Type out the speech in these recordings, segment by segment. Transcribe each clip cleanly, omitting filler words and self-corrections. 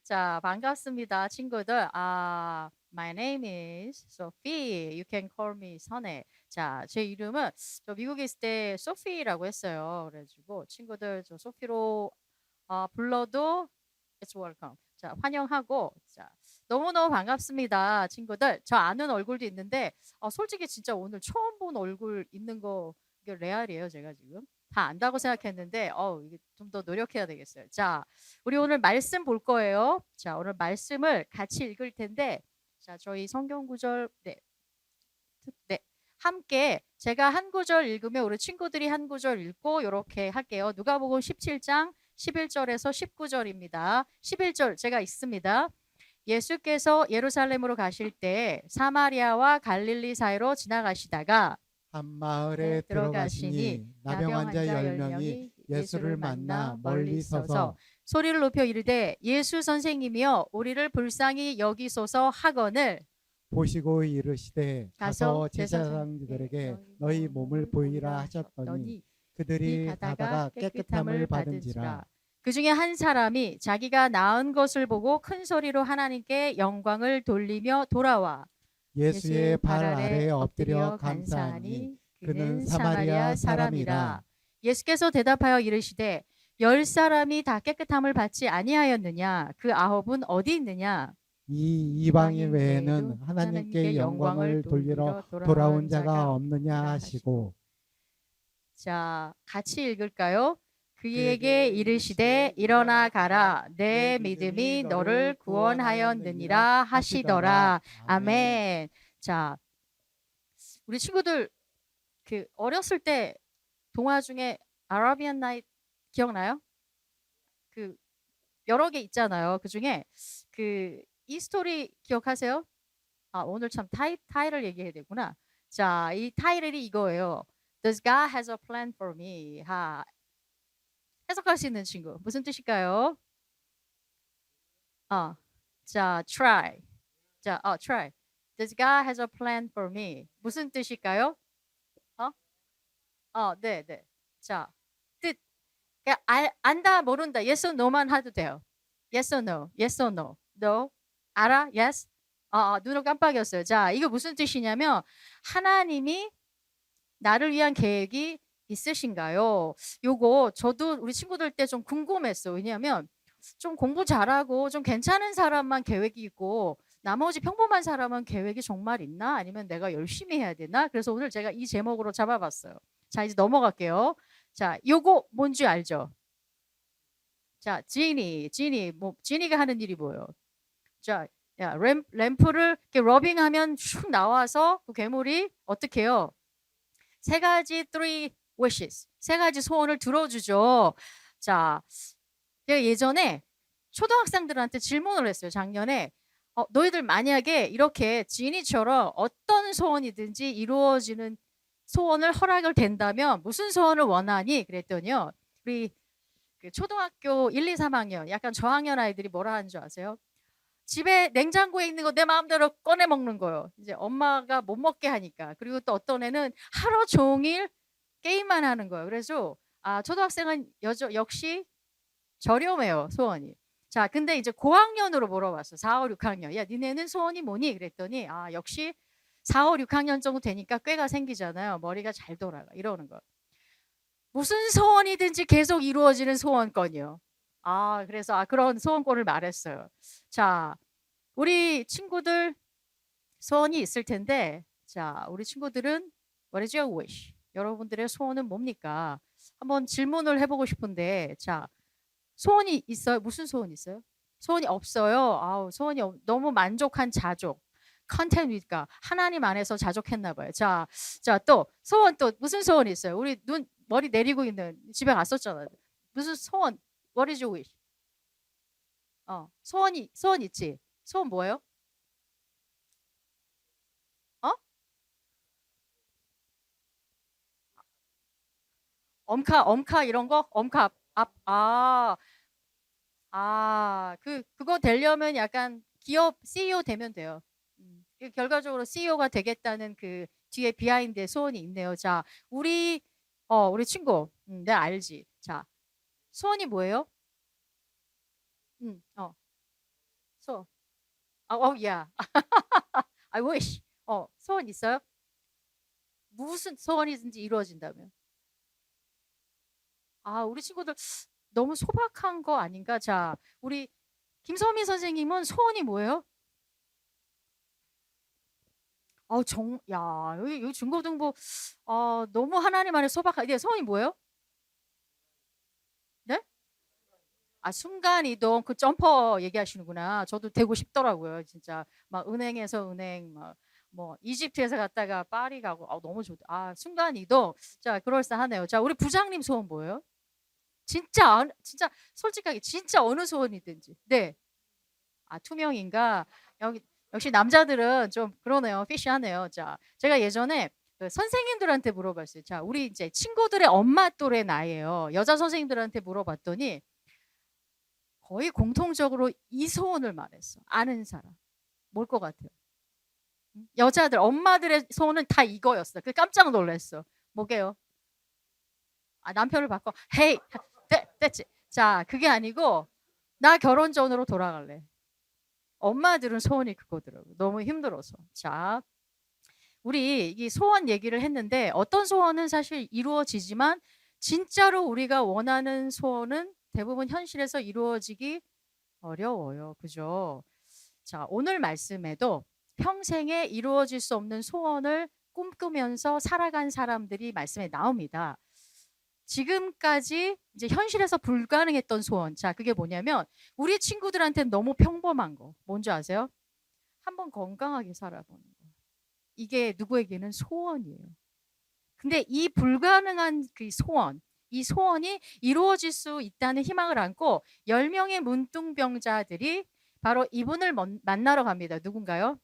자, 반갑습니다, 친구들. My name is Sophie. You can call me 선혜. 자, 제 이름은 저 미국에 있을 때 소피라고 했어요. 그래가지고 친구들 저 소피로 불러도 it's welcome. 자, 환영하고 자, 너무너무 반갑습니다, 친구들. 저 아는 얼굴도 있는데 솔직히 진짜 오늘 처음 본 얼굴 있는 거 이게 레알이에요, 제가 지금. 다 안다고 생각했는데 이게 좀 더 노력해야 되겠어요. 자, 우리 오늘 말씀 볼 거예요. 자, 오늘 말씀을 같이 읽을 텐데 자, 저희 성경 구절 네. 함께 제가 한 구절 읽으면 우리 친구들이 한 구절 읽고 이렇게 할게요. 누가복음 17장 11절에서 19절입니다. 11절 제가 읽습니다. 예수께서 예루살렘으로 가실 때 사마리아와 갈릴리 사이로 지나가시다가 한 마을에 들어가시니 들어가시니 나병 환자 10명이 예수를 만나 멀리 서서 소리를 높여 이르되 예수 선생님이여 우리를 불쌍히 여기소서 하거늘 보시고 이르시되 가서 가서 제사장들에게 너희 몸을 보이라 하셨더니 그들이 가다가 깨끗함을 받은지라. 그 중에 한 사람이 자기가 나은 것을 보고 큰 소리로 하나님께 영광을 돌리며 돌아와 예수의 발 아래에 엎드려 감사하니 그는 사마리아 사람이라. 예수께서 대답하여 이르시되 10사람이 다 깨끗함을 받지 아니하였느냐? 그 9은 어디 있느냐? 이 이방인 외에는 하나님께 영광을 돌리러 돌아온 자가 없느냐 하시고. 자, 같이 읽을까요? 그에게 이르시되 일어나 가라 내 믿음이 너를 구원하였느니라 하시더라. 아멘. 자, 우리 친구들 그 어렸을 때 동화 중에 아라비안 나이트 기억나요? 그 여러 개 있잖아요. 그 중에 그 이 스토리 기억하세요? 오늘 참 타이를 얘기해야 되구나. 자, 이 타이틀이 이거예요. Does God has a plan for me? 해석할 수 있는 친구. 무슨 뜻일까요? 자, try. 자, try. Does God has a plan for me? 무슨 뜻일까요? 네, 네. 자, 뜻. 그러니까 안다, 모른다. Yes or no만 해도 돼요. Yes or no. Yes or no. No. 알아? Yes. 눈을 깜빡였어요. 자, 이거 무슨 뜻이냐면 하나님이 나를 위한 계획이 있으신가요? 요거 저도 우리 친구들 때 좀 궁금했어. 왜냐하면 좀 공부 잘하고 좀 괜찮은 사람만 계획이 있고 나머지 평범한 사람은 계획이 정말 있나? 아니면 내가 열심히 해야 되나? 그래서 오늘 제가 이 제목으로 잡아봤어요. 자, 이제 넘어갈게요. 자, 요거 뭔지 알죠? 자, 지니가 하는 일이 뭐예요? 자, 야, 램프를 이렇게 러빙하면 슉 나와서 그 괴물이 어떻게 해요? 세 가지 three wishes, 세 가지 소원을 들어주죠. 자, 제가 예전에 초등학생들한테 질문을 했어요. 작년에 너희들 만약에 이렇게 지니처럼 어떤 소원이든지 이루어지는 소원을 허락을 된다면 무슨 소원을 원하니? 그랬더니요. 우리 그 초등학교 1, 2, 3학년 약간 저학년 아이들이 뭐라 하는 줄 아세요? 집에 냉장고에 있는 거 내 마음대로 꺼내 먹는 거예요. 이제 엄마가 못 먹게 하니까. 그리고 또 어떤 애는 하루 종일 게임만 하는 거예요. 그래서 초등학생은 역시 저렴해요, 소원이. 자, 근데 이제 고학년으로 물어봤어. 4, 5, 6학년. 야, 니네는 소원이 뭐니? 그랬더니 역시 4, 5, 6학년 정도 되니까 꾀가 생기잖아요. 머리가 잘 돌아가. 이러는 거. 무슨 소원이든지 계속 이루어지는 소원권이요. 그래서 그런 소원권을 말했어요. 자, 우리 친구들 소원이 있을 텐데, 자, 우리 친구들은 What is your wish? 여러분들의 소원은 뭡니까? 한번 질문을 해보고 싶은데, 자, 소원이 있어요? 무슨 소원 있어요? 소원이 없어요. 소원이 너무 만족한 자족. 컨텐츠니까 하나님 안에서 자족했나 봐요. 자, 또 소원 또 무슨 소원이 있어요? 우리 머리 내리고 있는 집에 갔었잖아요. 무슨 소원? What is your wish? 소원 있지? 소원 뭐예요? 엄카 이런 거? 엄카 그거 되려면 약간 기업 CEO 되면 돼요. 결과적으로 CEO가 되겠다는 그 뒤에 비하인드의 소원이 있네요. 자, 우리 친구, 내가 알지. 자, 소원이 뭐예요? 음, 어, yeah. I wish. 소원 있어요? 무슨 소원이든지 이루어진다면. 우리 친구들 너무 소박한 거 아닌가? 자, 우리 김서민 선생님은 소원이 뭐예요? 여기 중고등부, 너무 하나님 안에 소박한, 소원이 뭐예요? 네? 순간이동, 그 점퍼 얘기하시는구나. 저도 되고 싶더라고요. 진짜. 막 은행에서 은행, 뭐, 이집트에서 갔다가 파리 가고, 너무 좋다. 순간이동. 자, 그럴싸하네요. 자, 우리 부장님 소원 뭐예요? 진짜, 솔직하게, 진짜 어느 소원이든지. 네. 투명인가? 역시 남자들은 좀 그러네요. 피시하네요. 자, 제가 예전에 그 선생님들한테 물어봤어요. 자, 우리 이제 친구들의 엄마 또래 나이에요. 여자 선생님들한테 물어봤더니 거의 공통적으로 이 소원을 말했어. 아는 사람. 뭘 것 같아요? 여자들, 엄마들의 소원은 다 이거였어. 그 깜짝 놀랐어. 뭐게요? 남편을 바꿔. 헤이, 됐지. 자, 그게 아니고 나 결혼 전으로 돌아갈래. 엄마들은 소원이 그거더라고요. 너무 힘들어서. 자, 우리 이 소원 얘기를 했는데 어떤 소원은 사실 이루어지지만 진짜로 우리가 원하는 소원은 대부분 현실에서 이루어지기 어려워요. 그죠? 자, 오늘 말씀에도 평생에 이루어질 수 없는 소원을 꿈꾸면서 살아간 사람들이 말씀에 나옵니다. 지금까지 이제 현실에서 불가능했던 소원. 자, 그게 뭐냐면 우리 친구들한테는 너무 평범한 거. 뭔지 아세요? 한번 건강하게 살아보는 거. 이게 누구에게는 소원이에요. 근데 이 불가능한 그 소원, 이 소원이 이루어질 수 있다는 희망을 안고 10명의 문둥병자들이 바로 이분을 만나러 갑니다. 누군가요?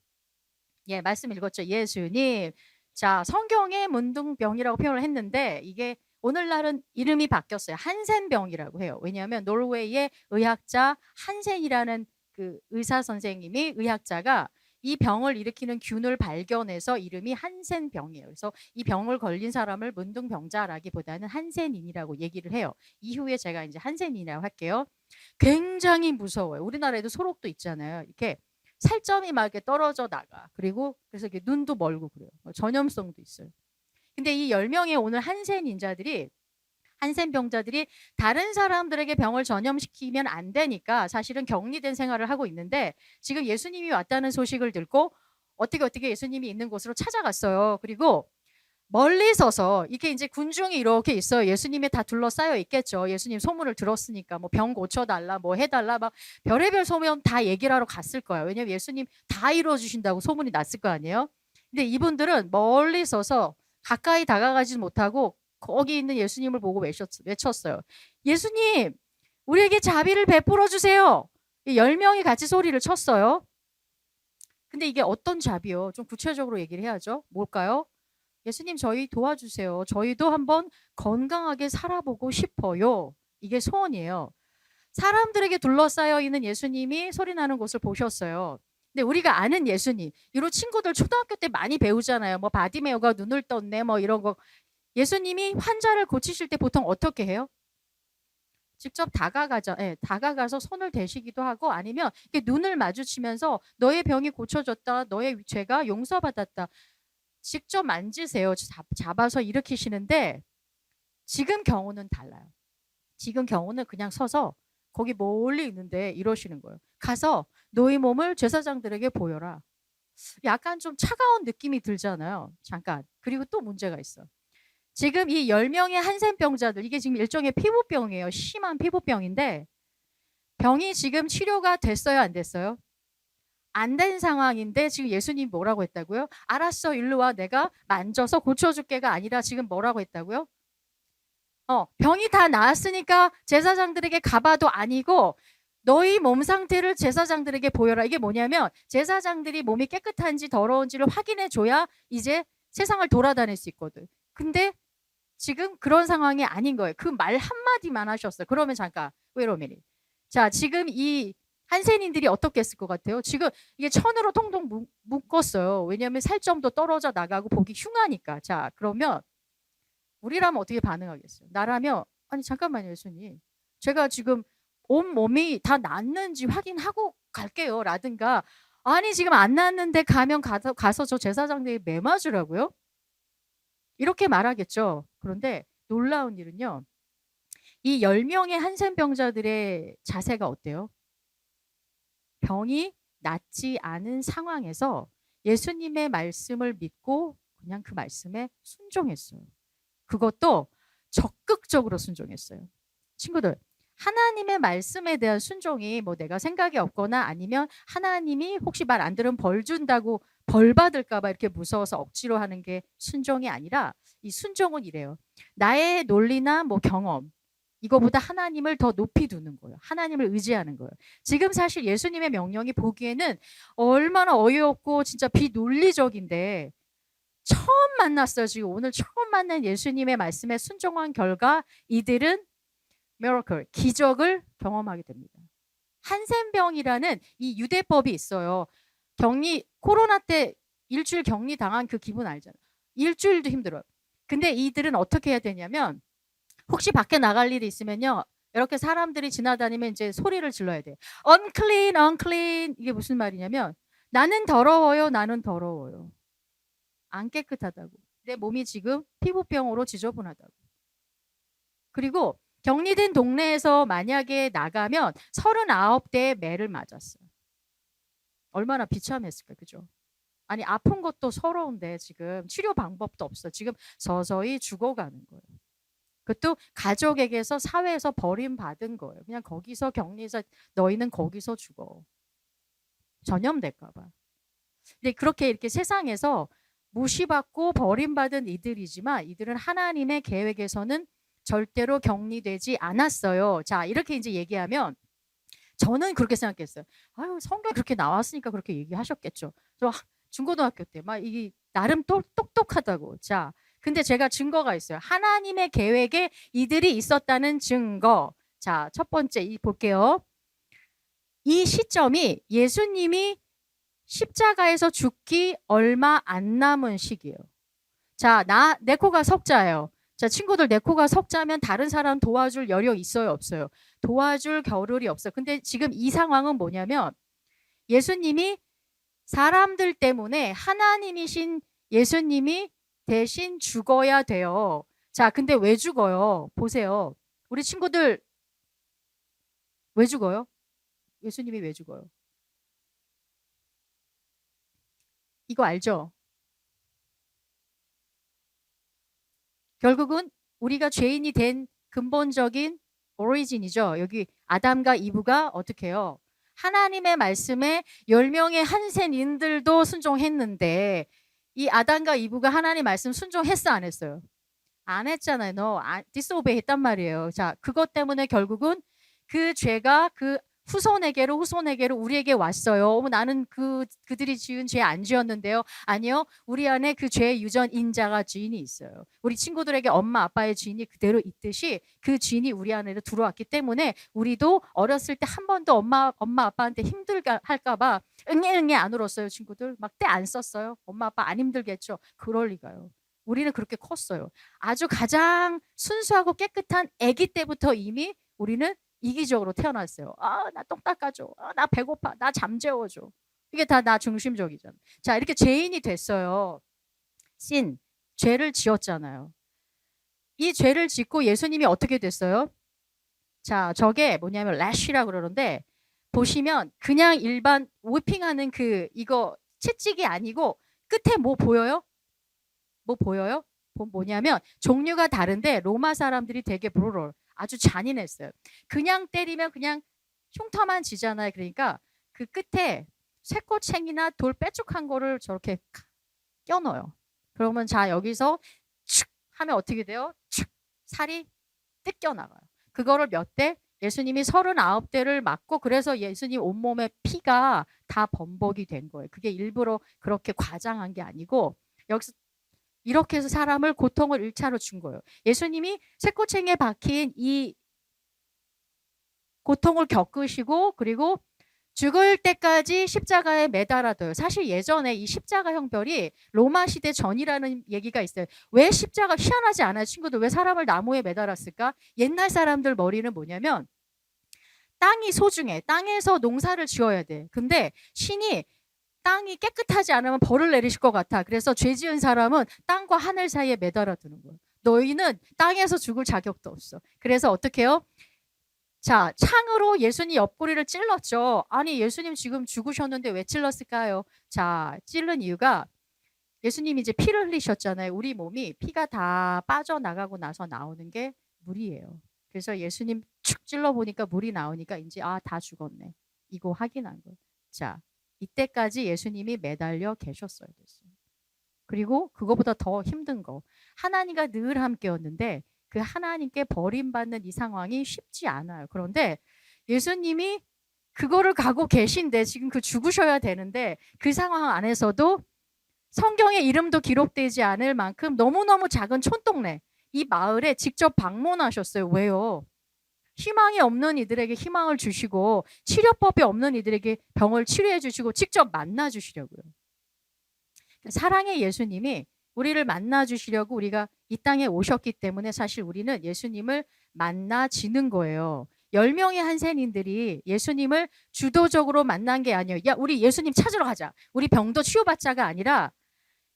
예, 말씀 읽었죠. 예수님. 자, 성경에 문둥병이라고 표현을 했는데 이게 오늘날은 이름이 바뀌었어요. 한센병이라고 해요. 왜냐하면 노르웨이의 의학자 한센이라는 그 의사 선생님이 의학자가 이 병을 일으키는 균을 발견해서 이름이 한센병이에요. 그래서 이 병을 걸린 사람을 문둥병자라기보다는 한센인이라고 얘기를 해요. 이후에 제가 이제 한센인이라고 할게요. 굉장히 무서워요. 우리나라에도 소록도 있잖아요. 이렇게 살점이 막 이렇게 떨어져 나가. 그리고 그래서 이렇게 눈도 멀고 그래요. 전염성도 있어요. 근데 이 10명의 오늘 한센인자들이 한센병자들이 다른 사람들에게 병을 전염시키면 안 되니까 사실은 격리된 생활을 하고 있는데 지금 예수님이 왔다는 소식을 듣고 어떻게 예수님이 있는 곳으로 찾아갔어요. 그리고 멀리 서서 이게 이제 군중이 이렇게 있어요. 예수님이 다 둘러싸여 있겠죠. 예수님 소문을 들었으니까 뭐 병 고쳐달라 뭐 해달라 막 별의별 소문 다 얘기를 하러 갔을 거예요. 왜냐면 예수님 다 이루어주신다고 소문이 났을 거 아니에요. 근데 이분들은 멀리 서서 가까이 다가가지 못하고 거기 있는 예수님을 보고 외쳤어요. 예수님, 우리에게 자비를 베풀어 주세요. 10명이 같이 소리를 쳤어요. 근데 이게 어떤 자비요? 좀 구체적으로 얘기를 해야죠. 뭘까요? 예수님, 저희 도와주세요. 저희도 한번 건강하게 살아보고 싶어요. 이게 소원이에요. 사람들에게 둘러싸여 있는 예수님이 소리나는 곳을 보셨어요. 근데 우리가 아는 예수님, 이런 친구들 초등학교 때 많이 배우잖아요. 뭐 바디메오가 눈을 떴네, 뭐 이런 거. 예수님이 환자를 고치실 때 보통 어떻게 해요? 직접 다가가서 손을 대시기도 하고 아니면 이렇게 눈을 마주치면서 너의 병이 고쳐졌다, 너의 죄가 용서받았다. 직접 만지세요. 잡아서 일으키시는데 지금 경우는 달라요. 지금 경우는 그냥 서서 거기 멀리 있는데 이러시는 거예요. 가서 너의 몸을 제사장들에게 보여라. 약간 좀 차가운 느낌이 들잖아요. 잠깐. 그리고 또 문제가 있어. 지금 이 10명의 한센병자들 이게 지금 일종의 피부병이에요. 심한 피부병인데 병이 지금 치료가 됐어요, 안 됐어요? 안 된 상황인데 지금 예수님 뭐라고 했다고요? 알았어, 일로 와. 내가 만져서 고쳐줄게가 아니라 지금 뭐라고 했다고요? 병이 다 나았으니까 제사장들에게 가봐도 아니고 너희 몸 상태를 제사장들에게 보여라. 이게 뭐냐면 제사장들이 몸이 깨끗한지 더러운지를 확인해 줘야 이제 세상을 돌아다닐 수 있거든. 근데 지금 그런 상황이 아닌 거예요. 그 말 한마디만 하셨어요. 그러면 잠깐, wait a minute. 자, 지금 이 한센인들이 어떻게 했을 것 같아요? 지금 이게 천으로 통통 묶었어요. 왜냐하면 살점도 떨어져 나가고 보기 흉하니까. 자, 그러면 우리라면 어떻게 반응하겠어요? 나라면 아니 잠깐만요, 예수님. 제가 지금 온 몸이 다 낫는지 확인하고 갈게요. 라든가 아니 지금 안 낳았는데 가면 가서 저 제사장들이 매 맞으라고요? 이렇게 말하겠죠. 그런데 놀라운 일은요. 이 10명의 한센병자들의 자세가 어때요? 병이 낫지 않은 상황에서 예수님의 말씀을 믿고 그냥 그 말씀에 순종했어요. 그것도 적극적으로 순종했어요. 친구들, 하나님의 말씀에 대한 순종이 뭐 내가 생각이 없거나 아니면 하나님이 혹시 말 안 들으면 벌 준다고 벌 받을까 봐 이렇게 무서워서 억지로 하는 게 순종이 아니라 이 순종은 이래요. 나의 논리나 뭐 경험 이거보다 하나님을 더 높이 두는 거예요. 하나님을 의지하는 거예요. 지금 사실 예수님의 명령이 보기에는 얼마나 어이없고 진짜 비논리적인데 처음 만났어요. 지금 오늘 처음 만난 예수님의 말씀에 순종한 결과 이들은 miracle, 기적을 경험하게 됩니다. 한센병이라는 이 유대법이 있어요. 코로나 때 일주일 격리 당한 그 기분 알잖아요. 일주일도 힘들어요. 근데 이들은 어떻게 해야 되냐면 혹시 밖에 나갈 일이 있으면요. 이렇게 사람들이 지나다니면 이제 소리를 질러야 돼요. unclean, unclean. 이게 무슨 말이냐면 나는 더러워요, 나는 더러워요. 안 깨끗하다고. 내 몸이 지금 피부병으로 지저분하다고. 그리고 격리된 동네에서 만약에 나가면 39대의 매를 맞았어요. 얼마나 비참했을까, 그죠? 아니 아픈 것도 서러운데 지금 치료 방법도 없어. 지금 서서히 죽어가는 거예요. 그것도 가족에게서 사회에서 버림받은 거예요. 그냥 거기서 격리해서 너희는 거기서 죽어. 전염될까 봐. 근데 그렇게 이렇게 세상에서 무시받고 버림받은 이들이지만 이들은 하나님의 계획에서는 절대로 격리되지 않았어요. 자, 이렇게 이제 얘기하면 저는 그렇게 생각했어요. 아유, 성경에 그렇게 나왔으니까 그렇게 얘기하셨겠죠. 저 중고등학교 때 막 이게 나름 똑똑하다고. 자, 근데 제가 증거가 있어요. 하나님의 계획에 이들이 있었다는 증거. 자, 첫 번째 볼게요. 이 시점이 예수님이 십자가에서 죽기 얼마 안 남은 시기예요. 자, 내 코가 석자예요. 자, 친구들 내 코가 석자면 다른 사람 도와줄 여력 있어요, 없어요? 도와줄 겨를이 없어요. 근데 지금 이 상황은 뭐냐면 예수님이 사람들 때문에 하나님이신 예수님이 대신 죽어야 돼요. 자, 근데 왜 죽어요? 보세요. 우리 친구들 왜 죽어요? 예수님이 왜 죽어요? 이거 알죠? 결국은 우리가 죄인이 된 근본적인 오리진이죠. 여기 아담과 이브가 어떻게 해요? 하나님의 말씀에 10명의 한센인들도 순종했는데 이 아담과 이브가 하나님 말씀 순종했어 안 했어요? 안 했잖아요. 너 디스오베이 했단 말이에요. 자, 그것 때문에 결국은 그 죄가 그 후손에게로 우리에게 왔어요. 나는 그들이 지은 죄 안 지었는데요. 아니요. 우리 안에 그 죄의 유전 인자가 지인이 있어요. 우리 친구들에게 엄마 아빠의 지인이 그대로 있듯이 그 지인이 우리 안으로 들어왔기 때문에 우리도 어렸을 때 한 번도 엄마 아빠한테 힘들게 할까 봐 응애 안 울었어요, 친구들. 막 때 안 썼어요. 엄마 아빠 안 힘들겠죠. 그럴 리가요. 우리는 그렇게 컸어요. 아주 가장 순수하고 깨끗한 아기 때부터 이미 우리는 이기적으로 태어났어요. 아, 나 똥 닦아줘. 아, 나 배고파. 나 잠재워줘. 이게 다 나 중심적이잖아. 자, 이렇게 죄인이 됐어요. 죄를 지었잖아요. 이 죄를 짓고 예수님이 어떻게 됐어요? 자, 저게 뭐냐면 래쉬라고 그러는데 보시면 그냥 일반 휘핑하는 이거 채찍이 아니고 끝에 뭐 보여요? 뭐 보여요? 뭐냐면 종류가 다른데 로마 사람들이 되게 브루럴 아주 잔인했어요. 그냥 때리면 그냥 흉터만 지잖아요. 그러니까 그 끝에 쇠꼬챙이나 돌 빼죽한 거를 저렇게 껴넣어요. 그러면 자 여기서 축 하면 어떻게 돼요? 축 살이 뜯겨 나가요. 그거를 몇 대? 예수님이 39대를 맞고 그래서 예수님 온몸에 피가 다 범벅이 된 거예요. 그게 일부러 그렇게 과장한 게 아니고 여기서 이렇게 해서 사람을 고통을 1차로 준 거예요. 예수님이 쇠꼬챙이에 박힌 이 고통을 겪으시고 그리고 죽을 때까지 십자가에 매달아둬요. 사실 예전에 이 십자가 형벌이 로마 시대 전이라는 얘기가 있어요. 왜 십자가 희한하지 않아요? 친구들 왜 사람을 나무에 매달았을까? 옛날 사람들 머리는 뭐냐면 땅이 소중해. 땅에서 농사를 지어야 돼. 근데 신이 땅이 깨끗하지 않으면 벌을 내리실 것 같아. 그래서 죄 지은 사람은 땅과 하늘 사이에 매달아 두는 거예요. 너희는 땅에서 죽을 자격도 없어. 그래서 어떻게 해요? 자, 창으로 예수님 옆구리를 찔렀죠. 아니, 예수님 지금 죽으셨는데 왜 찔렀을까요? 자, 찔른 이유가 예수님이 이제 피를 흘리셨잖아요. 우리 몸이 피가 다 빠져나가고 나서 나오는 게 물이에요. 그래서 예수님 축 찔러보니까 물이 나오니까 이제 다 죽었네. 이거 확인한 거예요. 자, 이때까지 예수님이 매달려 계셨어야 됐어요. 그리고 그거보다 더 힘든 거. 하나님과 늘 함께였는데 그 하나님께 버림받는 이 상황이 쉽지 않아요. 그런데 예수님이 그거를 가고 계신데 지금 그 죽으셔야 되는데 그 상황 안에서도 성경의 이름도 기록되지 않을 만큼 너무너무 작은 촌동네 이 마을에 직접 방문하셨어요. 왜요? 희망이 없는 이들에게 희망을 주시고 치료법이 없는 이들에게 병을 치료해 주시고 직접 만나 주시려고요. 사랑의 예수님이 우리를 만나 주시려고 우리가 이 땅에 오셨기 때문에 사실 우리는 예수님을 만나지는 거예요. 10명의 한센인들이 예수님을 주도적으로 만난 게 아니에요. 야, 우리 예수님 찾으러 가자. 우리 병도 치유받자가 아니라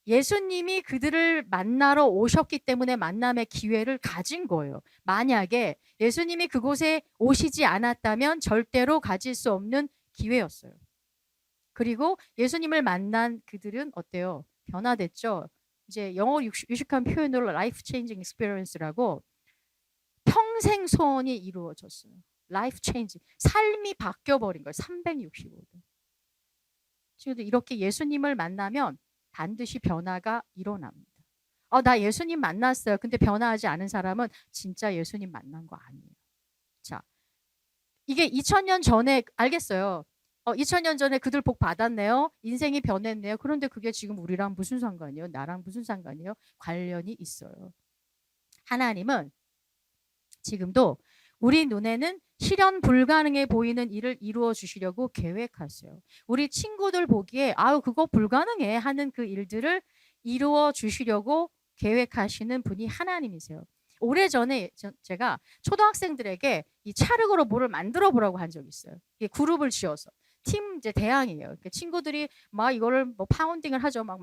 예수님이 그들을 만나러 오셨기 때문에 만남의 기회를 가진 거예요. 만약에 예수님이 그곳에 오시지 않았다면 절대로 가질 수 없는 기회였어요. 그리고 예수님을 만난 그들은 어때요? 변화됐죠. 이제 영어 유식한 표현으로 life changing experience라고 평생 소원이 이루어졌어요. life changing. 삶이 바뀌어버린 거예요. 365도. 지금도 이렇게 예수님을 만나면 반드시 변화가 일어납니다. 나 예수님 만났어요. 근데 변화하지 않은 사람은 진짜 예수님 만난 거 아니에요. 자, 이게 2000년 전에 알겠어요. 2000년 전에 그들 복 받았네요. 인생이 변했네요. 그런데 그게 지금 우리랑 무슨 상관이에요? 나랑 무슨 상관이에요? 관련이 있어요. 하나님은 지금도 우리 눈에는 실현 불가능해 보이는 일을 이루어 주시려고 계획하세요. 우리 친구들 보기에 그거 불가능해 하는 그 일들을 이루어 주시려고 계획하시는 분이 하나님이세요. 오래전에 제가 초등학생들에게 이 찰흙으로 뭐를 만들어 보라고 한 적이 있어요. 그룹을 지어서. 팀 이제 대항이에요. 친구들이 막 이거를 뭐 파운딩을 하죠. 막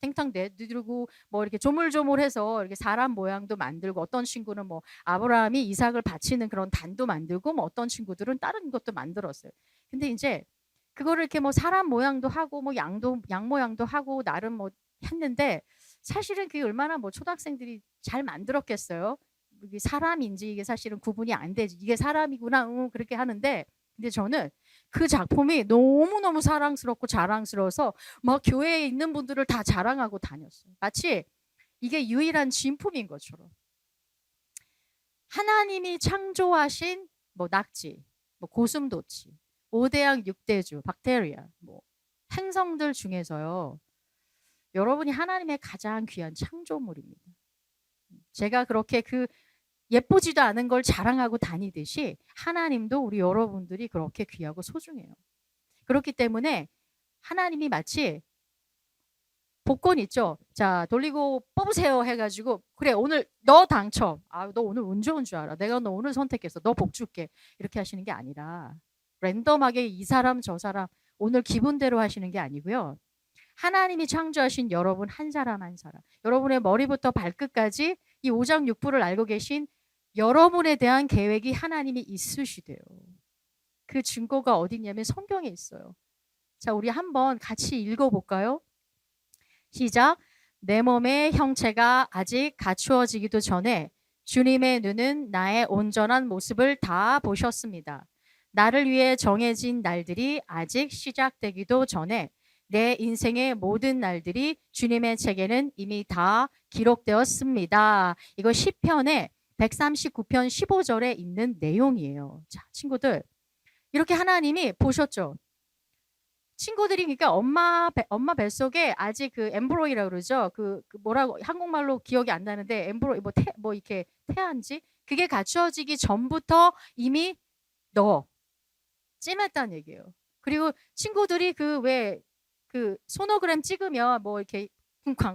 탱탕 내두르고 뭐 이렇게 조물조물해서 이렇게 사람 모양도 만들고 어떤 친구는 뭐 아브라함이 이삭을 바치는 그런 단도 만들고 뭐 어떤 친구들은 다른 것도 만들었어요. 근데 이제 그거를 이렇게 뭐 사람 모양도 하고 뭐 양 모양도 하고 나름 뭐 했는데 사실은 그게 얼마나 뭐 초등학생들이 잘 만들었겠어요. 이게 사람인지 이게 사실은 구분이 안 되지. 이게 사람이구나 그렇게 하는데 근데 저는 그 작품이 너무너무 사랑스럽고 자랑스러워서 막 교회에 있는 분들을 다 자랑하고 다녔어요. 마치 이게 유일한 진품인 것처럼. 하나님이 창조하신 뭐 낙지, 뭐 고슴도치, 5대양 6대주, 박테리아, 뭐 행성들 중에서요. 여러분이 하나님의 가장 귀한 창조물입니다. 제가 그렇게 그 예쁘지도 않은 걸 자랑하고 다니듯이 하나님도 우리 여러분들이 그렇게 귀하고 소중해요. 그렇기 때문에 하나님이 마치 복권 있죠. 자, 돌리고 뽑으세요 해가지고 그래 오늘 너 당첨. 너 오늘 운 좋은 줄 알아. 내가 너 오늘 선택했어. 너 복 줄게. 이렇게 하시는 게 아니라 랜덤하게 이 사람 저 사람 오늘 기분대로 하시는 게 아니고요. 하나님이 창조하신 여러분 한 사람 한 사람 여러분의 머리부터 발끝까지 이 오장육부를 알고 계신 여러분에 대한 계획이 하나님이 있으시대요. 그 증거가 어디 있냐면 성경에 있어요. 자, 우리 한번 같이 읽어볼까요? 시작. 내 몸의 형체가 아직 갖추어지기도 전에 주님의 눈은 나의 온전한 모습을 다 보셨습니다. 나를 위해 정해진 날들이 아직 시작되기도 전에 내 인생의 모든 날들이 주님의 책에는 이미 다 기록되었습니다. 이거 시편의 139편 15절에 있는 내용이에요. 자, 친구들 이렇게 하나님이 보셨죠. 친구들이 그러니까 엄마 뱃속에 아직 그 엠브로이라고 그러죠. 그 뭐라고 한국말로 기억이 안 나는데 엠브로이 뭐 이렇게 태아인지 그게 갖추어지기 전부터 이미 찜했다는 얘기예요. 그리고 친구들이 그 소노그램 찍으면 뭐 이렇게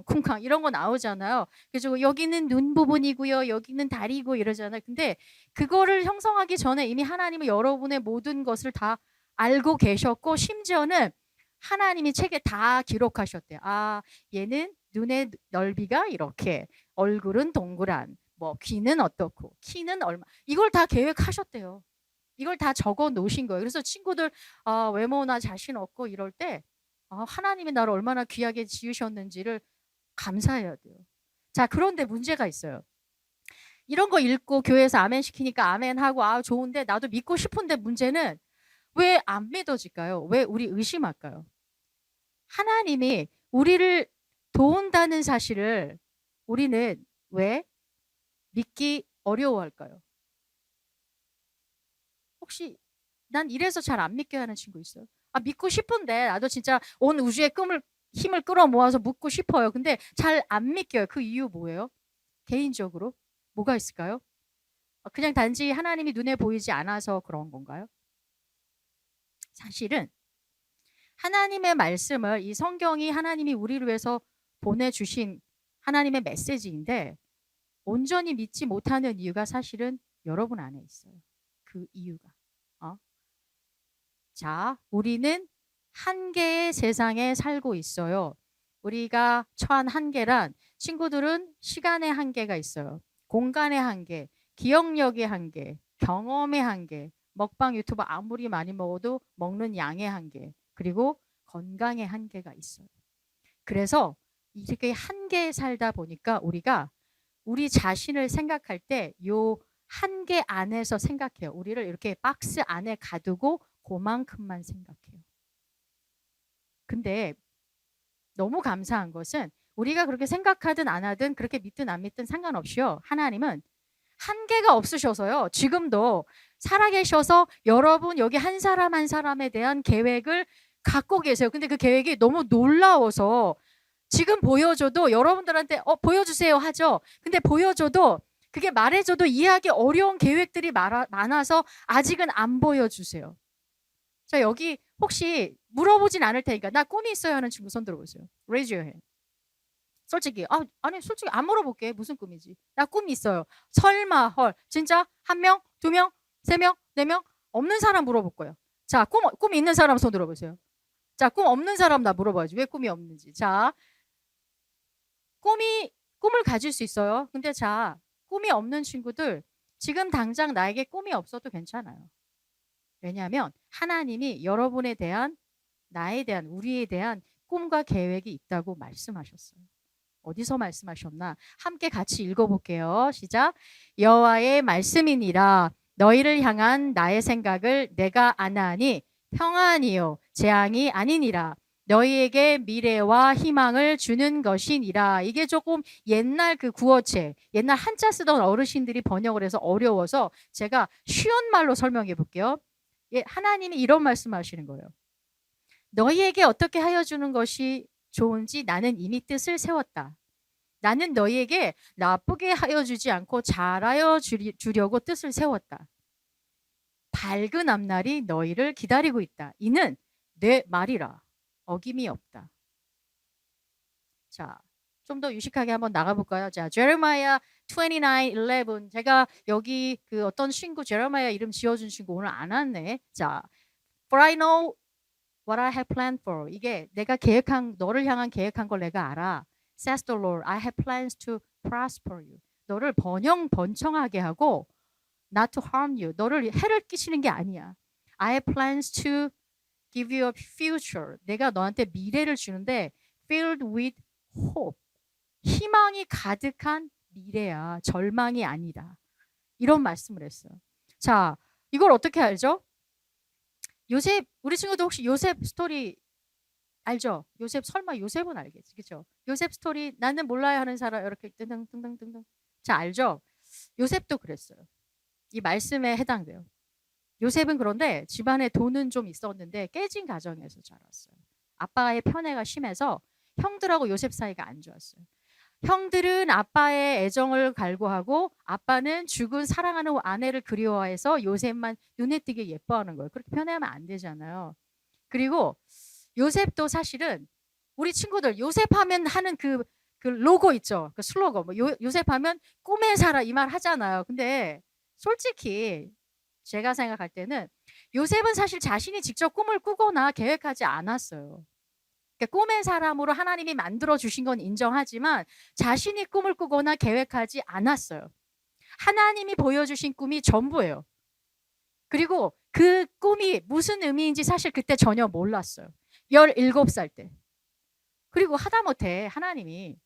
쿵쾅 이런 거 나오잖아요. 그래서 여기는 눈 부분이고요. 여기는 다리고 이러잖아요. 근데 그거를 형성하기 전에 이미 하나님은 여러분의 모든 것을 다 알고 계셨고 심지어는 하나님이 책에 다 기록하셨대요. 아, 얘는 눈의 넓이가 이렇게, 얼굴은 동그란, 뭐 귀는 어떻고, 키는 얼마. 이걸 다 계획하셨대요. 이걸 다 적어 놓으신 거예요. 그래서 친구들 외모나 자신 없고 이럴 때 하나님이 나를 얼마나 귀하게 지으셨는지를 감사해야 돼요. 자, 그런데 문제가 있어요. 이런 거 읽고 교회에서 아멘 시키니까 아멘하고 좋은데 나도 믿고 싶은데 문제는 왜 안 믿어질까요? 왜 우리 의심할까요? 하나님이 우리를 도운다는 사실을 우리는 왜 믿기 어려워할까요? 혹시 난 이래서 잘 안 믿게 하는 친구 있어요? 믿고 싶은데 나도 진짜 온 우주의 힘을 끌어모아서 묻고 싶어요. 근데 잘 안 믿겨요. 그 이유 뭐예요? 개인적으로 뭐가 있을까요? 그냥 단지 하나님이 눈에 보이지 않아서 그런 건가요? 사실은 하나님의 말씀을, 이 성경이 하나님이 우리를 위해서 보내주신 하나님의 메시지인데 온전히 믿지 못하는 이유가 사실은 여러분 안에 있어요. 그 이유가. 자, 우리는 한계의 세상에 살고 있어요. 우리가 처한 한계란, 친구들은 시간의 한계가 있어요. 공간의 한계, 기억력의 한계, 경험의 한계, 먹방 유튜브 아무리 많이 먹어도 먹는 양의 한계, 그리고 건강의 한계가 있어요. 그래서 이렇게 한계에 살다 보니까 우리가 우리 자신을 생각할 때 요 한계 안에서 생각해요. 우리를 이렇게 박스 안에 가두고 그만큼만 생각해요. 근데 너무 감사한 것은 우리가 그렇게 생각하든 안 하든 그렇게 믿든 안 믿든 상관없이요. 하나님은 한계가 없으셔서요. 지금도 살아계셔서 여러분 여기 한 사람 한 사람에 대한 계획을 갖고 계세요. 근데 그 계획이 너무 놀라워서 지금 보여줘도 여러분들한테 보여주세요 하죠. 근데 보여줘도 그게 말해줘도 이해하기 어려운 계획들이 많아서 아직은 안 보여주세요. 자, 여기 혹시 물어보진 않을 테니까 나 꿈이 있어요 하는 친구 손 들어보세요. Raise your hand. 솔직히 아니 솔직히 안 물어볼게. 무슨 꿈이지? 나 꿈이 있어요. 설마 헐 진짜 한 명, 두 명, 세 명, 네 명 없는 사람 물어볼 거예요. 자, 꿈 있는 사람 손 들어보세요. 자, 꿈 없는 사람 나 물어봐야지. 왜 꿈이 없는지. 자, 꿈을 가질 수 있어요. 근데 자, 꿈이 없는 친구들 지금 당장 나에게 꿈이 없어도 괜찮아요. 왜냐하면 하나님이 여러분에 대한, 나에 대한, 우리에 대한 꿈과 계획이 있다고 말씀하셨어요. 어디서 말씀하셨나? 함께 같이 읽어볼게요. 시작. 여호와의 말씀이니라. 너희를 향한 나의 생각을 내가 아나니 평안이요 재앙이 아니니라. 너희에게 미래와 희망을 주는 것이니라. 이게 조금 옛날 그 구어체, 옛날 한자 쓰던 어르신들이 번역을 해서 어려워서 제가 쉬운 말로 설명해 볼게요. 하나님이 이런 말씀하시는 거예요. 너희에게 어떻게 하여 주는 것이 좋은지 나는 이미 뜻을 세웠다. 나는 너희에게 나쁘게 하여 주지 않고 잘하여 주려고 뜻을 세웠다. 밝은 앞날이 너희를 기다리고 있다. 이는 내 말이라. 어김이 없다. 자, 좀 더 유식하게 한번 나가볼까요? 자, 제레마야 29:11. 제가 여기 그 어떤 친구 제레마야 이름 지어준 친구 오늘 안 왔네. 자, For I know what I have planned for. 이게 내가 너를 향한 계획한 걸 내가 알아. Says the Lord, I have plans to prosper you. 너를 번창하게 하고 not to harm you. 너를 해를 끼치는 게 아니야. I have plans to give you a future. 내가 너한테 미래를 주는데 filled with hope. 희망이 가득한 미래야. 절망이 아니다. 이런 말씀을 했어요. 자, 이걸 어떻게 알죠? 요셉, 우리 친구도 혹시 요셉 스토리 알죠? 설마 요셉은 알겠지, 그죠? 요셉 스토리 나는 몰라야 하는 사람 이렇게 등등등등등. 자, 알죠? 요셉도 그랬어요. 이 말씀에 해당돼요. 요셉은 그런데 집안에 돈은 좀 있었는데 깨진 가정에서 자랐어요. 아빠의 편애가 심해서 형들하고 요셉 사이가 안 좋았어요. 형들은 아빠의 애정을 갈구하고 아빠는 죽은 사랑하는 아내를 그리워해서 요셉만 눈에 띄게 예뻐하는 거예요. 그렇게 편애하면 안 되잖아요. 그리고 요셉도 사실은 우리 친구들 요셉 하면 하는 그 로고 있죠. 그 슬로건. 요셉 하면 꿈에 살아 이 말 하잖아요. 근데 솔직히 제가 생각할 때는 요셉은 사실 자신이 직접 꿈을 꾸거나 계획하지 않았어요. 그러니까 꿈의 사람으로 하나님이 만들어 주신 건 인정하지만 자신이 꿈을 꾸거나 계획하지 않았어요. 하나님이 보여주신 꿈이 전부예요. 그리고 그 꿈이 무슨 의미인지 사실 그때 전혀 몰랐어요. 17살 때. 그리고 하다못해 하나님이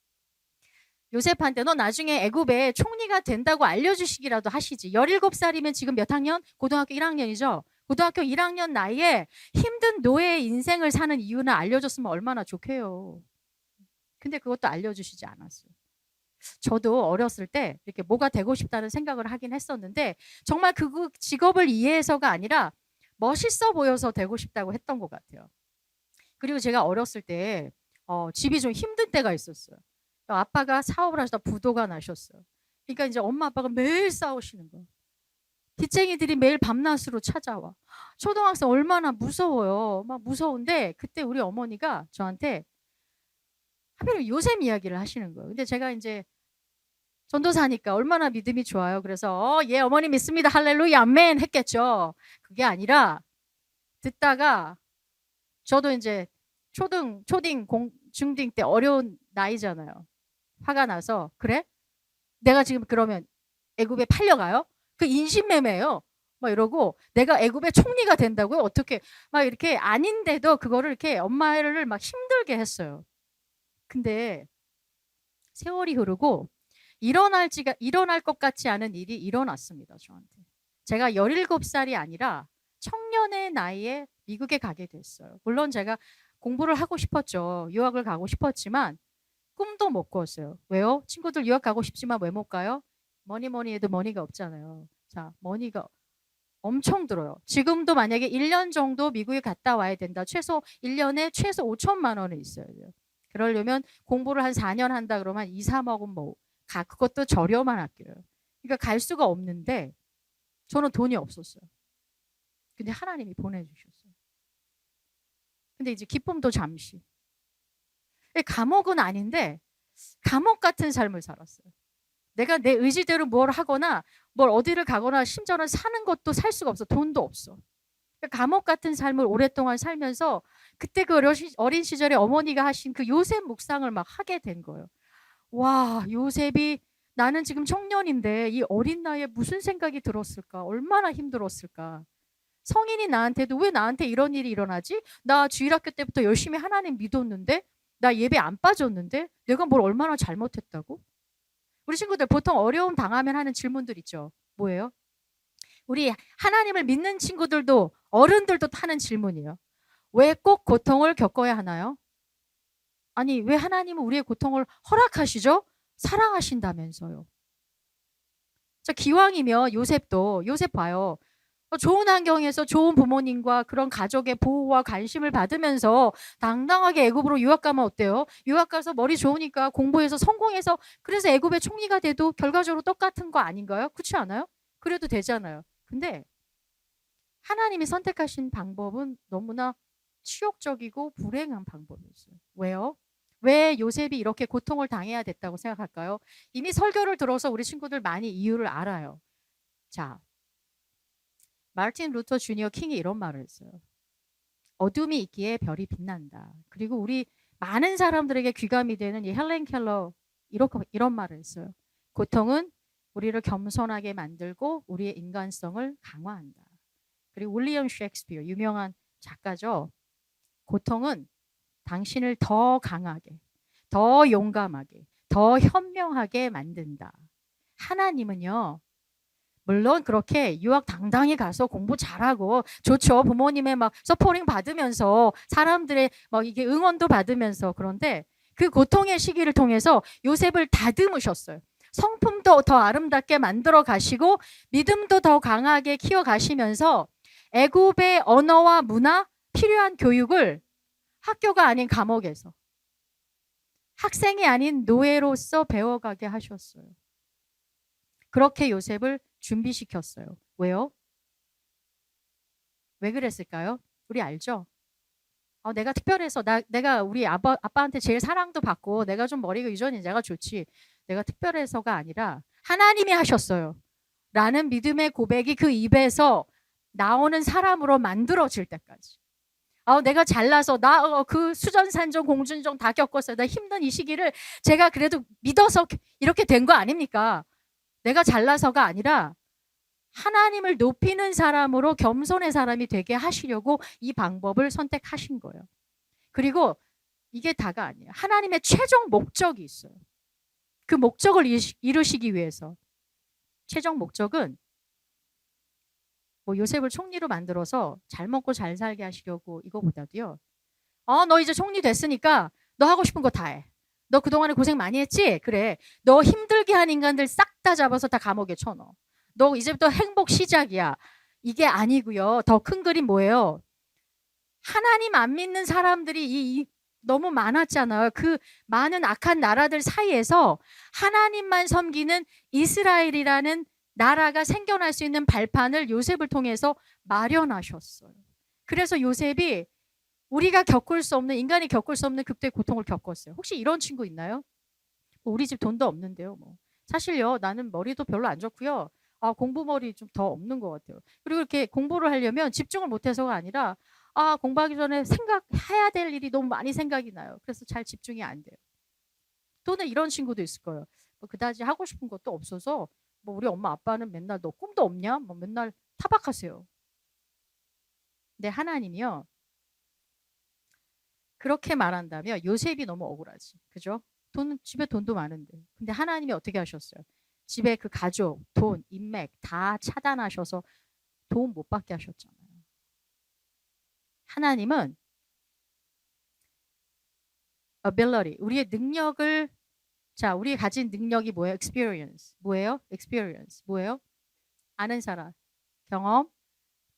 요셉한테 너 나중에 애굽의 총리가 된다고 알려주시기라도 하시지. 17살이면 지금 몇 학년? 고등학교 1학년이죠. 고등학교 1학년 나이에 힘든 노예의 인생을 사는 이유는 알려줬으면 얼마나 좋게요. 근데 그것도 알려주시지 않았어요. 저도 어렸을 때 이렇게 뭐가 되고 싶다는 생각을 하긴 했었는데 정말 그 직업을 이해해서가 아니라 멋있어 보여서 되고 싶다고 했던 것 같아요. 그리고 제가 어렸을 때 집이 좀 힘든 때가 있었어요. 아빠가 사업을 하시다 부도가 나셨어요. 그러니까 이제 엄마 아빠가 매일 싸우시는 거예요. 빚쟁이들이 매일 밤낮으로 찾아와. 초등학생 얼마나 무서워요. 막 무서운데 그때 우리 어머니가 저한테 하필 요셉 이야기를 하시는 거예요. 근데 제가 이제 전도사니까 얼마나 믿음이 좋아요. 그래서 예 어머니 믿습니다. 할렐루야 아멘 했겠죠. 그게 아니라 듣다가 저도 이제 초등, 중딩 때 어려운 나이잖아요. 화가 나서 그래? 내가 지금 그러면 애굽에 팔려가요? 그 인신매매예요. 막 이러고 내가 애굽의 총리가 된다고요? 어떻게 막 이렇게 아닌데도 그거를 이렇게 엄마를 막 힘들게 했어요. 근데 세월이 흐르고 일어날 것 같지 않은 일이 일어났습니다. 저한테. 제가 17살이 아니라 청년의 나이에 미국에 가게 됐어요. 물론 제가 공부를 하고 싶었죠. 유학을 가고 싶었지만 꿈도 못 꿨어요. 왜요? 친구들 유학 가고 싶지만 왜 못 가요? 뭐니 해도 머니가 없잖아요. 자, 머니가 엄청 들어요. 지금도 만약에 1년 정도 미국에 갔다 와야 된다. 최소 1년에 최소 5천만 원은 있어야 돼요. 그러려면 공부를 한 4년 한다 그러면 2, 3억은 뭐 그것도 저렴한 학교예요. 그러니까 갈 수가 없는데 저는 돈이 없었어요. 근데 하나님이 보내주셨어요. 근데 이제 기쁨도 잠시. 감옥은 아닌데 감옥 같은 삶을 살았어요. 내가 내 의지대로 뭘 하거나 뭘 어디를 가거나 심지어는 사는 것도 살 수가 없어. 돈도 없어. 감옥 같은 삶을 오랫동안 살면서 그때 그 어린 시절에 어머니가 하신 그 요셉 묵상을 막 하게 된 거예요. 와, 요셉이 나는 지금 청년인데 이 어린 나이에 무슨 생각이 들었을까? 얼마나 힘들었을까? 성인이 나한테도 왜 나한테 이런 일이 일어나지? 나 주일학교 때부터 열심히 하나님 믿었는데 나 예배 안 빠졌는데 내가 뭘 얼마나 잘못했다고? 우리 친구들 보통 어려움 당하면 하는 질문들 있죠. 뭐예요? 우리 하나님을 믿는 친구들도 어른들도 하는 질문이에요. 왜 꼭 고통을 겪어야 하나요? 아니 왜 하나님은 우리의 고통을 허락하시죠? 사랑하신다면서요. 자, 기왕이면 요셉 봐요. 좋은 환경에서 좋은 부모님과 그런 가족의 보호와 관심을 받으면서 당당하게 애굽으로 유학 가면 어때요? 유학 가서 머리 좋으니까 공부해서 성공해서 그래서 애굽의 총리가 돼도 결과적으로 똑같은 거 아닌가요? 그렇지 않아요? 그래도 되잖아요. 근데 하나님이 선택하신 방법은 너무나 치욕적이고 불행한 방법이었어요. 왜요? 왜 요셉이 이렇게 고통을 당해야 됐다고 생각할까요? 이미 설교를 들어서 우리 친구들 많이 이유를 알아요. 자, 마르틴 루터 주니어 킹이 이런 말을 했어요. 어둠이 있기에 별이 빛난다. 그리고 우리 많은 사람들에게 귀감이 되는 이 헬렌 켈러 이런 말을 했어요. 고통은 우리를 겸손하게 만들고 우리의 인간성을 강화한다. 그리고 윌리엄 셰익스피어 유명한 작가죠. 고통은 당신을 더 강하게, 더 용감하게, 더 현명하게 만든다. 하나님은요. 물론 그렇게 유학 당당히 가서 공부 잘하고 좋죠. 부모님의 막 서포팅 받으면서 사람들의 막 이게 응원도 받으면서 그런데 그 고통의 시기를 통해서 요셉을 다듬으셨어요. 성품도 더 아름답게 만들어 가시고 믿음도 더 강하게 키워 가시면서 애굽의 언어와 문화 필요한 교육을 학교가 아닌 감옥에서 학생이 아닌 노예로서 배워가게 하셨어요. 그렇게 요셉을 준비시켰어요. 왜요? 왜 그랬을까요? 우리 알죠? 내가 특별해서 내가 우리 아빠한테 제일 사랑도 받고 내가 좀 머리가 유전이 내가 좋지. 내가 특별해서가 아니라 하나님이 하셨어요. 라는 믿음의 고백이 그 입에서 나오는 사람으로 만들어질 때까지. 내가 잘나서 그 수전산전 공준전 다 겪었어요. 나 힘든 이 시기를 제가 그래도 믿어서 이렇게 된 거 아닙니까? 내가 잘나서가 아니라 하나님을 높이는 사람으로 겸손의 사람이 되게 하시려고 이 방법을 선택하신 거예요. 그리고 이게 다가 아니에요. 하나님의 최종 목적이 있어요. 그 목적을 이루시기 위해서. 최종 목적은 뭐 요셉을 총리로 만들어서 잘 먹고 잘 살게 하시려고 이거보다도요. 너 이제 총리 됐으니까 너 하고 싶은 거 다 해. 너 그동안에 고생 많이 했지? 그래. 너 힘들게 한 인간들 싹 다 잡아서 다 감옥에 쳐넣어. 너 이제부터 행복 시작이야. 이게 아니고요. 더 큰 그림 뭐예요? 하나님 안 믿는 사람들이 너무 많았잖아요. 그 많은 악한 나라들 사이에서 하나님만 섬기는 이스라엘이라는 나라가 생겨날 수 있는 발판을 요셉을 통해서 마련하셨어요. 그래서 요셉이 우리가 겪을 수 없는, 인간이 겪을 수 없는 극도의 고통을 겪었어요. 혹시 이런 친구 있나요? 우리 집 돈도 없는데요. 사실요, 나는 머리도 별로 안 좋고요. 공부 머리 좀 더 없는 것 같아요. 그리고 이렇게 공부를 하려면 집중을 못해서가 아니라 공부하기 전에 생각해야 될 일이 너무 많이 생각이 나요. 그래서 잘 집중이 안 돼요. 또는 이런 친구도 있을 거예요. 그다지 하고 싶은 것도 없어서 우리 엄마 아빠는 맨날 너 꿈도 없냐? 맨날 타박하세요. 근데 하나님이요. 그렇게 말한다면 요셉이 너무 억울하지. 그죠? 집에 돈도 많은데. 근데 하나님이 어떻게 하셨어요? 집에 그 가족, 돈, 인맥 다 차단하셔서 도움 못 받게 하셨잖아요. 하나님은 ability, 우리의 능력을, 우리 가진 능력이 뭐예요? experience. 뭐예요? experience. 뭐예요? 아는 사람. 경험,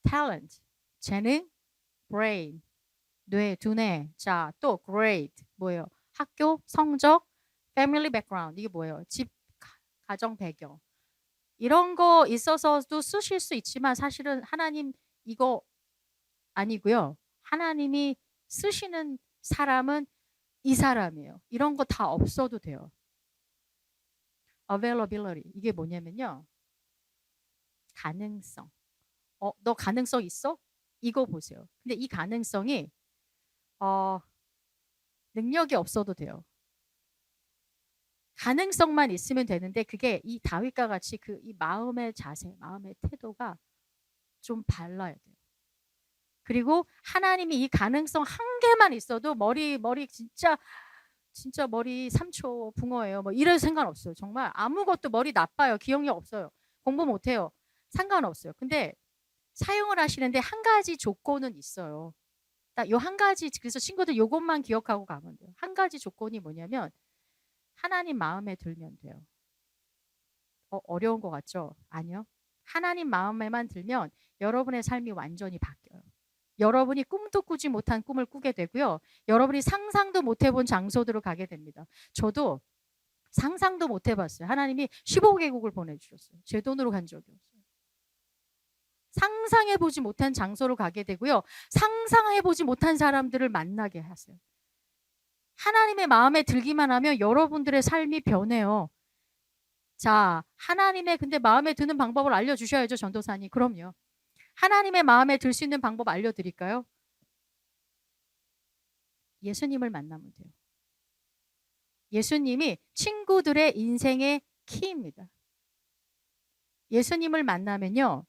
talent, 재능, brain, 두뇌. 또 grade. 뭐예요? 학교, 성적, family background. 이게 뭐예요? 집, 가정 배경. 이런 거 있어서도 쓰실 수 있지만 사실은 하나님 이거 아니고요. 하나님이 쓰시는 사람은 이 사람이에요. 이런 거 다 없어도 돼요. availability. 이게 뭐냐면요. 가능성. 너 가능성 있어? 이거 보세요. 근데 이 가능성이 능력이 없어도 돼요. 가능성만 있으면 되는데 그게 이 다윗과 같이 이 마음의 자세, 마음의 태도가 좀 발라야 돼요. 그리고 하나님이 이 가능성 한 개만 있어도 머리 진짜 머리 3초 붕어예요. 이래도 상관없어요. 정말 아무것도 머리 나빠요. 기억력 없어요. 공부 못해요. 상관없어요. 근데 사용을 하시는데 한 가지 조건은 있어요. 딱 요 한 가지, 그래서 친구들 요것만 기억하고 가면 돼요. 한 가지 조건이 뭐냐면 하나님 마음에 들면 돼요. 어려운 것 같죠? 아니요. 하나님 마음에만 들면 여러분의 삶이 완전히 바뀌어요. 여러분이 꿈도 꾸지 못한 꿈을 꾸게 되고요. 여러분이 상상도 못 해본 장소들을 가게 됩니다. 저도 상상도 못 해봤어요. 하나님이 15개국을 보내주셨어요. 제 돈으로 간 적이 없어요. 상상해보지 못한 장소를 가게 되고요. 상상해보지 못한 사람들을 만나게 하세요. 하나님의 마음에 들기만 하면 여러분들의 삶이 변해요. 하나님의 근데 마음에 드는 방법을 알려주셔야죠, 전도사님. 그럼요. 하나님의 마음에 들 수 있는 방법 알려드릴까요? 예수님을 만나면 돼요. 예수님이 친구들의 인생의 키입니다. 예수님을 만나면요.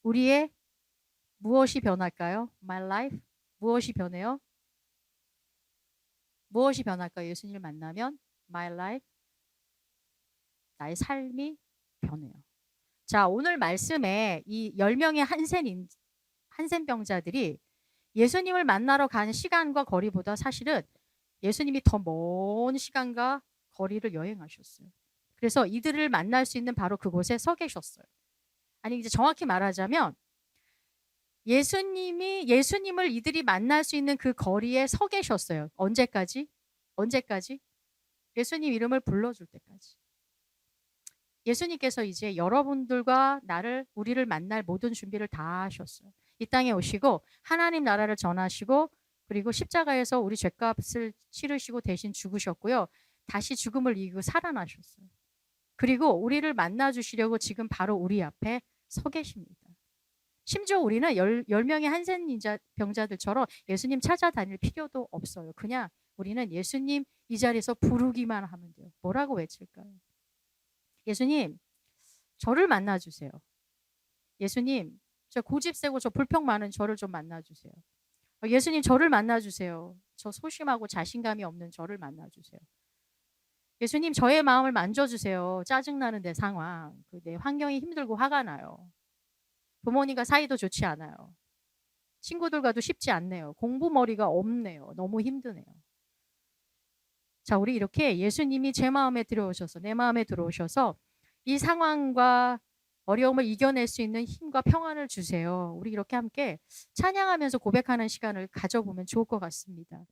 우리의 무엇이 변할까요? My life? 무엇이 변해요? 무엇이 변할까요? 예수님을 만나면 My life? 나의 삶이 변해요. 오늘 말씀에 이 10명의 한센병자들이 예수님을 만나러 간 시간과 거리보다 사실은 예수님이 더 먼 시간과 거리를 여행하셨어요. 그래서 이들을 만날 수 있는 바로 그곳에 서 계셨어요. 아니 이제 정확히 말하자면 예수님을 이들이 만날 수 있는 그 거리에 서 계셨어요. 언제까지? 예수님 이름을 불러줄 때까지. 예수님께서 이제 여러분들과 우리를 만날 모든 준비를 다 하셨어요. 이 땅에 오시고 하나님 나라를 전하시고 그리고 십자가에서 우리 죄값을 치르시고 대신 죽으셨고요. 다시 죽음을 이기고 살아나셨어요. 그리고 우리를 만나 주시려고 지금 바로 우리 앞에 서 계십니다. 심지어 우리는 10명의 한센병자들처럼 예수님 찾아다닐 필요도 없어요. 그냥 우리는 예수님 이 자리에서 부르기만 하면 돼요. 뭐라고 외칠까요? 예수님, 저를 만나 주세요. 예수님, 저 고집 세고 저 불평 많은 저를 좀 만나 주세요. 예수님, 저를 만나 주세요. 저 소심하고 자신감이 없는 저를 만나 주세요. 예수님, 저의 마음을 만져 주세요. 짜증나는 내 상황, 내 환경이 힘들고 화가 나요. 부모님과 사이도 좋지 않아요. 친구들과도 쉽지 않네요. 공부머리가 없네요. 너무 힘드네요. 자, 우리 이렇게 예수님이 제 마음에 들어오셔서, 내 마음에 들어오셔서 이 상황과 어려움을 이겨낼 수 있는 힘과 평안을 주세요. 우리 이렇게 함께 찬양하면서 고백하는 시간을 가져보면 좋을 것 같습니다.